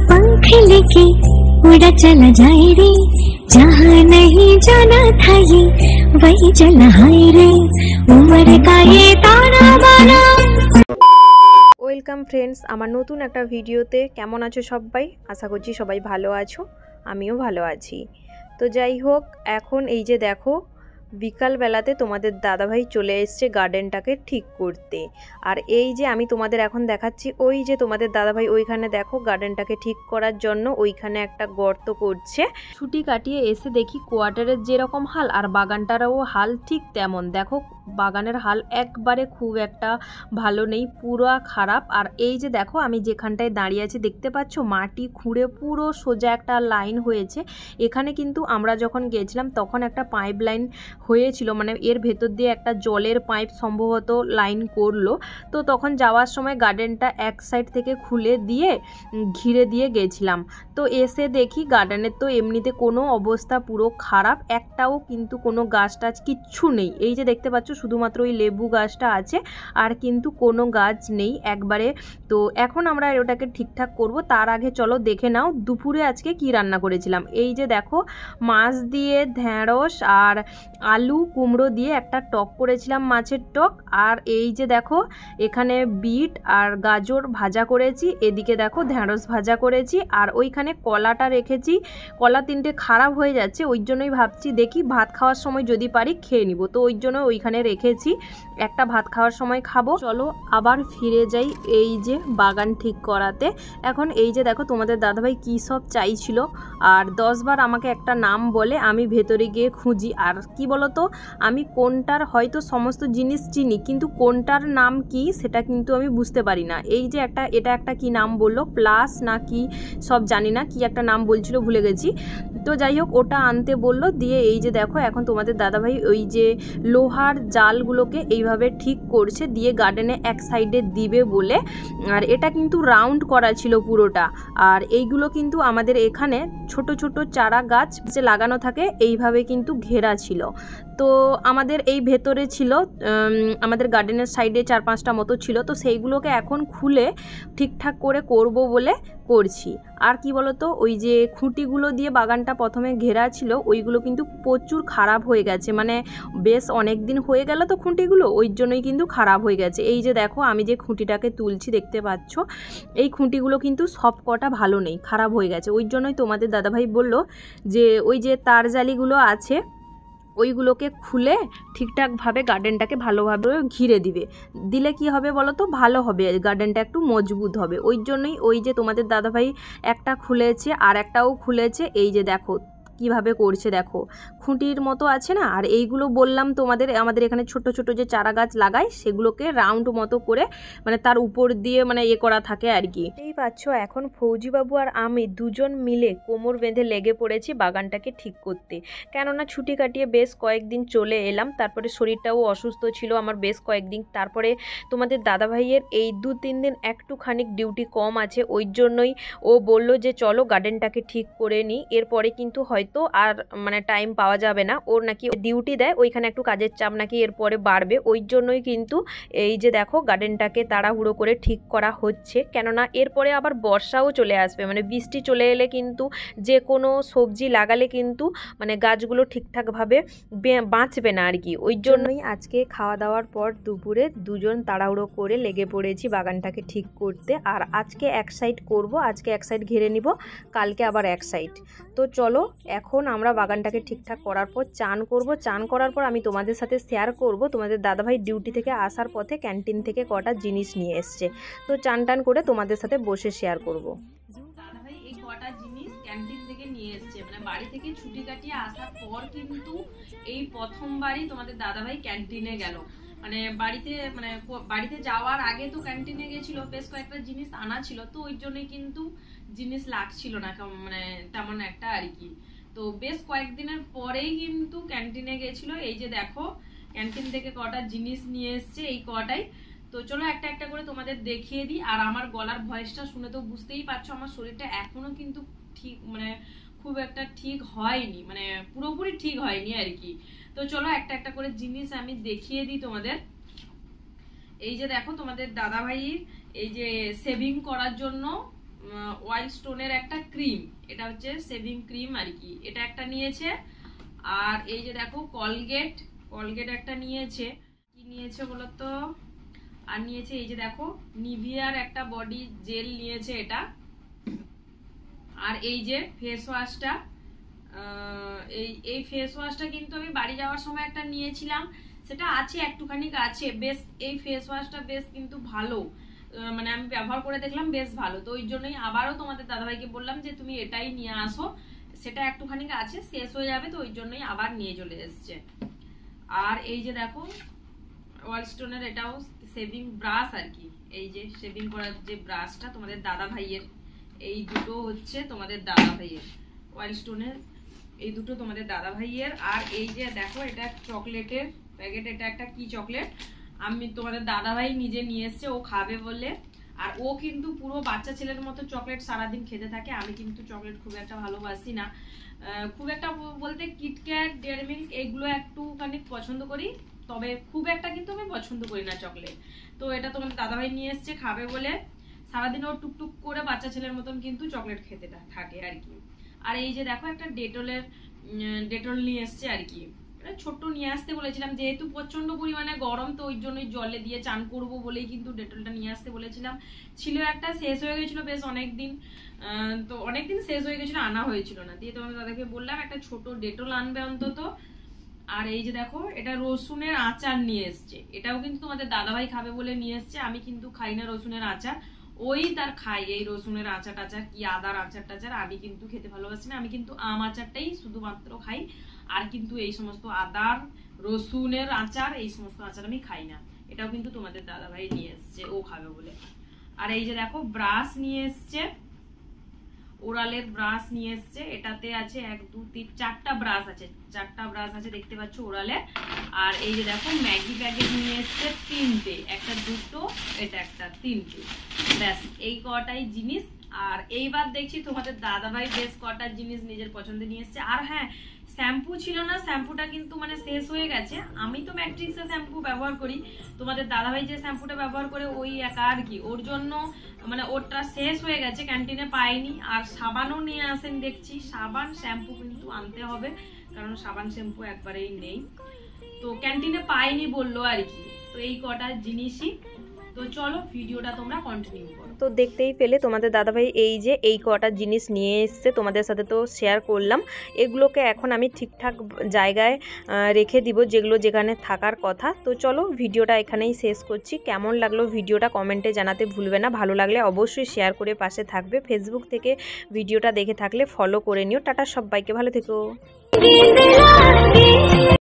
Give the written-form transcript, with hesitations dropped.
पंख लेके उड़ा चला जाए रे, जहाँ नहीं जाना था ये वही चला हाय रे, उम्र का ये ताना बाना। ওয়েলকাম ফ্রেন্ডস, আমার নতুন একটা ভিডিওতে। কেমন আছো সবাই? আশা করছি সবাই ভালো আছো, আমিও ভালো আছি। তো যাই হোক, এখন এই যে দেখো বিকালবেলাতে তোমাদের দাদাভাই চলে এসছে গার্ডেনটাকে ঠিক করতে। আর এই যে আমি তোমাদের এখন দেখাচ্ছি, ওই যে তোমাদের দাদাভাই ওইখানে দেখো গার্ডেনটাকে ঠিক করার জন্য ওইখানে একটা গর্ত করছে। ছুটি কাটিয়ে এসে দেখি কোয়ার্টারের যেরকম হাল আর বাগানটারও হাল ঠিক তেমন। দেখো বাগানের হাল একবারে খুব একটা ভালো নেই, পুরো খারাপ। আর এই যে দেখো আমি যেখানটায় দাঁড়িয়ে আছি দেখতে পাচ্ছ, মাটি খুঁড়ে পুরো সোজা একটা লাইন হয়েছে। এখানে কিন্তু আমরা যখন গেছিলাম তখন একটা পাইপ লাইন হয়েছিল, মানে এর ভেতর দিয়ে একটা জলের পাইপ সম্ভবত লাইন করলো। তো তখন যাওয়ার সময় গার্ডেনটা এক সাইড থেকে খুলে দিয়ে ঘিরে দিয়ে গেছিলাম। তো এসে দেখি গার্ডেনের তো এমনিতে কোনো অবস্থা পুরো খারাপ, একটাও কিন্তু কোনো গাছ টাছ কিচ্ছু নেই। এই যে দেখতে পাচ্ছ শুধুমাত্র ওই লেবু গাছটা আছে, আর কিন্তু কোনো গাছ নেই একবারে। তো এখন আমরা ওটাকে ঠিকঠাক করব, তার আগে চলো দেখে নাও দুপুরে আজকে কি রান্না করেছিলাম। এই যে দেখো মাছ দিয়ে ঢেঁড়স আর আলু কুমড়ো দিয়ে একটা টক করেছিলাম, মাছের টক। আর এই যে দেখো এখানে বিট আর গাজর ভাজা করেছি, এদিকে দেখো ঢেঁড়স ভাজা করেছি, আর ওইখানে কলাটা রেখেছি। কলা তিনটে খারাপ হয়ে যাচ্ছে, ওই জন্যই ভাবছি দেখি ভাত খাওয়ার সময় যদি পারি খেয়ে নিব। তো ওই জন্য ওইখানে রেখেছি, একটা ভাত খাওয়ার সময় খাবো। চলো আবার ফিরে যাই এই যে বাগান ঠিক করাতে। এখন এই যে দেখো তোমাদের দাদাভাই কী সব চাইছিল, আর 10 বার আমাকে একটা নাম বলে, আমি ভেতরে গিয়ে খুঁজি। আর কি বলতো, আমি কোনটার হয়তো সমস্ত জিনিস চিনি, কিন্তু কোনটার নাম কি সেটা কিন্তু আমি বুঝতে পারি না। এই যে এটা একটা কি নাম বললো, প্লাস না কি সব জানি না, কি একটা নাম বলছিল ভুলে গেছি। তো যাই হোক ওটা আনতে বললো, দিয়ে এই যে দেখো এখন তোমাদের দাদাভাই ওই যে লোহার জালগুলোকে এইভাবে ঠিক করছে, দিয়ে গার্ডেনে এক সাইডে দিবে বলে। আর এটা কিন্তু রাউন্ড করা ছিল পুরোটা। আর এইগুলো কিন্তু আমাদের এখানে ছোট ছোট চারা গাছ যে লাগানো থাকে এইভাবে কিন্তু ঘেরা ছিল। তো আমাদের এই ভেতরে ছিল, আমাদের গার্ডেনের সাইডে 4-5টা মতো ছিল। তো সেইগুলোকে এখন খুলে ঠিকঠাক করে করব বলে করছি। আর কি বলতো, ওই যে খুঁটিগুলো দিয়ে বাগানটা প্রথমে ঘেরা ছিল ওইগুলো কিন্তু প্রচুর খারাপ হয়ে গেছে, মানে বেশ অনেক দিন হয়ে গেল তো খুঁটিগুলো, ওই জন্যই কিন্তু খারাপ হয়ে গেছে। এই যে দেখো আমি যে খুঁটিটাকে তুলছি দেখতে পাচ্ছ, এই খুঁটিগুলো কিন্তু সব কটা ভালো নেই, খারাপ হয়ে গেছে। ওই জন্যই তোমাদের দাদাভাই বলল যে ওই যে তার জালিগুলো আছে ওইগুলোকে খুলে ঠিকঠাকভাবে গার্ডেনটাকে ভালোভাবে ঘিরে দিলে কি হবে বলো তো, ভালো হবে, গার্ডেনটা একটু মজবুত হবে। ওই জন্যই ওই যে তোমাদের দাদাভাই একটা খুলেছে আর একটাও খুলেছে। এই যে দেখো কিভাবে করছে, দেখো খুঁটির মতো আছে না। আর এইগুলো বললাম তোমাদের, আমাদের এখানে ছোট ছোট যে চারা গাছ লাগায় সেগুলোকে রাউন্ড মতো করে মানে তার উপর দিয়ে মানে করা থাকে আর কি। এই পাচ্ছ এখন ফৌজিবাবু আর আমি দুজন মিলে কোমর বেঁধে লেগে পড়েছি বাগানটাকে ঠিক করতে। কেননা ছুটি কাটিয়ে বেশ কয়েকদিন চলে এলাম, তারপরে শরীরটাও অসুস্থ ছিল আমার বেশ কয়েকদিন। তারপরে তোমাদের দাদাভাইয়ের এই 2-3 দিন একটুখানি ডিউটি কম আছে, ওই জন্যই ও বলল যে চলো গার্ডেনটাকে ঠিক করে নিই, এরপরে কিন্তু হয়তো আর মানে টাইম পাওয়া যাবে না। ওর নাকি ডিউটি দেয় ওইখানে, একটু কাজের চাপ নাকি এরপরে বাড়বে। ওই জন্যই কিন্তু এই যে দেখো গার্ডেনটাকে তাড়াহুড়ো করে ঠিক করা হচ্ছে, কেননা এরপরে আবার বর্ষাও চলে আসবে, মানে বৃষ্টি চলে এলে কিন্তু যে কোনো সবজি লাগালে কিন্তু মানে গাছগুলো ঠিকঠাকভাবে বাঁচবে না আর কি। ওই জন্যই আজকে খাওয়া দাওয়ার পর দুপুরে দুজন তাড়াহুড়ো করে লেগে পড়েছি বাগানটাকে ঠিক করতে। আর আজকে এক সাইড করব, আজকে এক সাইড ঘিরে নিব, কালকে আবার এক সাইড। তো চলো এখন আমরা বাগানটাকে ঠিকঠাক করার পর চান করব। চান করার পর আমি তোমাদের সাথে শেয়ার করব তোমাদের দাদাভাই ডিউটি থেকে আসার পথে ক্যান্টিন থেকে কটা জিনিস নিয়ে এসছে। তো চান টান করে তোমাদের সাথে বসে শেয়ার করব। দাদাভাই এই কটা জিনিস ক্যান্টিন থেকে নিয়ে এসছে, মানে বাড়ি থেকে ছুটি কাটিয়ে আসার পর কিন্তু এই প্রথমবারই তোমাদের দাদাভাই ক্যান্টিনে গেল। মানে বাড়িতে যাওয়ার আগে তো ক্যান্টিনে গেছিল, বেশ কয়েকটা জিনিস আনা ছিল, তো ওই জন্যই কিন্তু জিনিস লাগছিল না মানে তেমন একটা আর কি। তো বেশ কয়েকদিনের পরেই কিন্তু ক্যান্টিনে গেছিল। এই যে দেখো ক্যান্টিন থেকে কটা জিনিস নিয়ে এসছে, এই কটাই। তো চলো একটা একটা করে তোমাদের দেখিয়ে দিই। আর আমার গলার ভয়েসটা শুনে তো বুঝতেই পারছো আমার শরীরটা এখনো কিন্তু ঠিক মানে খুব একটা ঠিক হয়নি, মানে পুরোপুরি ঠিক হয়নি আর কি। তো চলো একটা একটা করে জিনিস আমি দেখিয়ে দিই তোমাদের। এই যে দেখো তোমাদের দাদাভাইয়ের এই যে সেভিং করার জন্য ওয়াইল্ড স্টোনের একটা ক্রিম, এটা হচ্ছে শেভিং ক্রিম আর কি, এটা একটা নিয়েছে। আর এই যে দেখো কলগেট একটা নিয়েছে। কি নিয়েছে বলো তো? আর নিয়েছে এই যে দেখো নিভিয়ার একটা বডি জেল নিয়েছে এটা। আর এই যে ফেস ওয়াশটা, এই ফেস ওয়াশটা কিন্তু আমি বাড়ি যাওয়ার সময় একটা নিয়েছিলাম, সেটা আছে একটুখানি আছে বেশ। এই ফেস ওয়াশটা বেশ কিন্তু ভালো, মানে আমি ব্যবহার করে দেখলাম বেশ ভালো। তো ওই জন্যই আবারও তোমাদের দাদাভাইকে বললাম যে তুমি এটাই নিয়ে আসো, সেটা একটুখানি আছে, শেষ হয়ে যাবে, তো ওই জন্যই আবার নিয়ে চলে এসছে। আর এই যে দেখো ওয়াইল্ড স্টোনের এটাও শেভিং ব্রাশ আর কি, এই যে শেভিং করার যে ব্রাশটা তোমাদের দাদা ভাইয়ের, এই দুটো হচ্ছে তোমাদের দাদা ভাইয়ের ওয়াইল্ড স্টোনের, এই দুটো তোমাদের দাদা ভাইয়ের। আর এই যে দেখো এটা চকলেটের প্যাকেট, এটা একটা কি চকলেট, আমি তোমাদের দাদা ভাই নিজে নিয়ে এসছে, ও খাবে বলে। আর ও কিন্তু পুরো বাচ্চা ছেলের মতো চকলেট সারাদিন খেতে থাকে। আমি কিন্তু চকলেট খুব একটা ভালোবাসি না, খুব একটা বলতে কিটক্যাট, ডেয়ারি মিল্ক এগুলো একটুখানি পছন্দ করি, তবে খুব একটা কিন্তু আমি পছন্দ করি না চকলেট। তো এটা তোমাদের দাদাভাই নিয়ে এসছে খাবে বলে, সারাদিন ও টুকটুক করে বাচ্চা ছেলের মতন কিন্তু চকলেট খেতে থাকে আর কি। আর এই যে দেখো একটা ডেটল নিয়ে এসছে আর কি, ছোট্ট নিয়ে আসতে বলেছিলাম, যেহেতু প্রচন্ড পরিমাণে গরম, তো ওই জন্যই জলে দিয়ে চান করব বলেই কিন্তু ডেটলটা নিয়ে আসতে বলেছিলাম। ছিল একটা, শেষ হয়ে গেছিল বেশ অনেকদিন, তো অনেকদিন শেষ হয়ে গেছিল, আনা হয়েছিল না, দিয়ে তোমাদের দাদাকে বললাম একটা ছোট ডেটল আনবে অন্তত। আর এই যে দেখো এটা রসুনের আচার নিয়ে এসছে, এটাও কিন্তু তোমাদের দাদাভাই খাবে বলে নিয়ে এসছে। আমি কিন্তু খাই না রসুনের আচার, ওই তার খাই এই রসুনের আচার টাচার, কি আদার আচার টাচার, আমি কিন্তু খেতে ভালোবাসি না। আমি কিন্তু আম আচারটাই শুধুমাত্র খাই, আর কিন্তু এই সমস্ত আদার রসুনের আচার এই সমস্ত আচার আমি খাই না। এটাও কিন্তু তোমাদের দাদাভাই নিয়ে এসছে, ও খাবে বলে। আর এই যে দেখো ব্রাশ নিয়ে এসছে, ওরালের ব্রাশ নিয়ে এসছে, এটাতে আছে 1 2 3 4টা ব্রাশ আছে, 4টা ব্রাশ আছে দেখতে পাচ্ছ ওরালের। আর এই যে দেখো ম্যাগি প্যাকেট নিয়ে এসছে 3টে, একটা দুটো, এটা একটা 3টে, ব্যাস এই কটাই জিনিস। আর এইবার দেখছি তোমাদের দাদাভাই বেশ কটা জিনিস নিজের পছন্দের নিয়ে এসছে। আর হ্যাঁ, শ্যাম্পু ছিল না, শ্যাম্পুটা কিন্তু মানে শেষ হয়ে গেছে। আমি তো ম্যাট্রিক্সের শ্যাম্পু ব্যবহার করি, তোমাদের দাদাভাই যে শ্যাম্পুটা ব্যবহার করে ওই একা আর কি, ওর জন্য মানে ওরটা শেষ হয়ে গেছে, ক্যান্টিনে পাইনি। আর সাবানও নিয়ে আসেন দেখছি, সাবান শ্যাম্পু কিন্তু আনতে হবে, কারণ সাবান শ্যাম্পু একবারেই নেই, তো ক্যান্টিনে পাইনি বললো আর কি। তো এই কটা জিনিসই, তো চলো ভিডিওটা তোমরা কন্টিনিউ করো। তো দেখতেই পেলে তোমাদের দাদাভাই এই যে এই কটা জিনিস নিয়ে এসছে, তোমাদের সাথে তো শেয়ার করলাম। এগুলোকে এখন আমি ঠিকঠাক জায়গায় রেখে দিব, যেগুলো যেখানে থাকার কথা। তো চলো ভিডিওটা এখানেই শেষ করছি। কেমন লাগলো ভিডিওটা কমেন্টে জানাতে ভুলবে না, ভালো লাগলে অবশ্যই শেয়ার করে পাশে থাকবে। ফেসবুক থেকে ভিডিওটা দেখে থাকলে ফলো করে নিও। টাটা সবাইকে, ভালো থেকো।